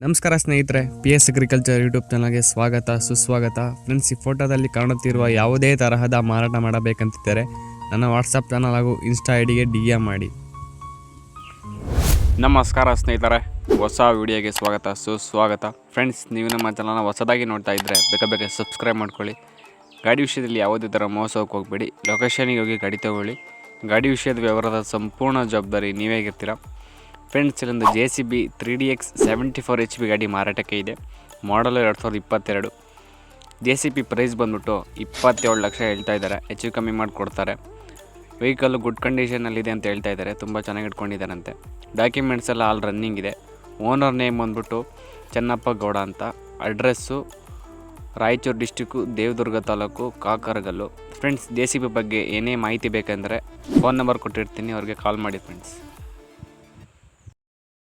ನಮಸ್ಕಾರ ಸ್ನೇಹಿತರೆ, PS agriculture YouTube ಚಾನಲ್ಗೆ ಸ್ವಾಗತ ಸುಸ್ವಾಗತ. ಫ್ರೆಂಡ್ಸ್, ಈ ಫೋಟೋದಲ್ಲಿ ಕಾಣುತ್ತಿರುವ ಯಾವುದೇ ತರಹದ ಮಾರಾಟ ಮಾಡಬೇಕಂತಿದ್ದರೆ ನನ್ನ ವಾಟ್ಸಪ್ ಚಾನಲ್ ಹಾಗೂ ಇನ್ಸ್ಟಾ ಐಡಿಗೆ DM ಮಾಡಿ. ನಮಸ್ಕಾರ ಸ್ನೇಹಿತರೆ, ಹೊಸ ವಿಡಿಯೋಗೆ ಸ್ವಾಗತ ಸುಸ್ವಾಗತ. ಫ್ರೆಂಡ್ಸ್, ನೀವು ನಮ್ಮ ಚಾನಲ್ನ ಹೊಸದಾಗಿ ನೋಡ್ತಾ ಇದ್ದರೆ ಬೇಗ ಸಬ್ಸ್ಕ್ರೈಬ್ ಮಾಡ್ಕೊಳ್ಳಿ. ಗಾಡಿ ವಿಷಯದಲ್ಲಿ ಯಾವುದೇ ಥರ ಮೋಸಕ್ಕೆ ಹೋಗಬೇಡಿ. ಲೊಕೇಶನಿಗೆ ಹೋಗಿ ಗಾಡಿ ತಗೊಳ್ಳಿ. ಗಾಡಿ ವಿಷಯದ ವ್ಯವಹಾರದ ಸಂಪೂರ್ಣ ಜವಾಬ್ದಾರಿ ನೀವೇ ಆಗಿರ್ತೀರ. ಫ್ರೆಂಡ್ಸ್, ಇಲ್ಲೊಂದು JCB 3DX 74 HP ಗಾಡಿ ಮಾರಾಟಕ್ಕೆ ಇದೆ. ಮಾಡಲು 2022. JCB ಪ್ರೈಸ್ ಬಂದ್ಬಿಟ್ಟು 27 ಲಕ್ಷ ಹೇಳ್ತಾ ಇದ್ದಾರೆ. ಹೆಚ್ಚು ಕಮ್ಮಿ ಮಾಡಿಕೊಡ್ತಾರೆ. ವೆಹಿಕಲ್ಲು ಗುಡ್ ಕಂಡೀಷನಲ್ಲಿದೆ ಅಂತ ಹೇಳ್ತಾ ಇದ್ದಾರೆ. ತುಂಬ ಚೆನ್ನಾಗಿ ಇಟ್ಕೊಂಡಿದ್ದಾರಂತೆ. ಡಾಕ್ಯುಮೆಂಟ್ಸ್ ಎಲ್ಲ ಆಲ್ ರನ್ನಿಂಗ್ ಇದೆ. ಓನರ್ ನೇಮ್ ಬಂದ್ಬಿಟ್ಟು ಚೆನ್ನಪ್ಪ ಗೌಡ ಅಂತ. Address Raichur district, Devadurga taluk, Kakaragal. Friends, JCB ಬಗ್ಗೆ ಏನೇ ಮಾಹಿತಿ ಬೇಕೆಂದರೆ ಫೋನ್ ನಂಬರ್ ಕೊಟ್ಟಿರ್ತೀನಿ, ಅವ್ರಿಗೆ ಕಾಲ್ ಮಾಡಿ ಫ್ರೆಂಡ್ಸ್.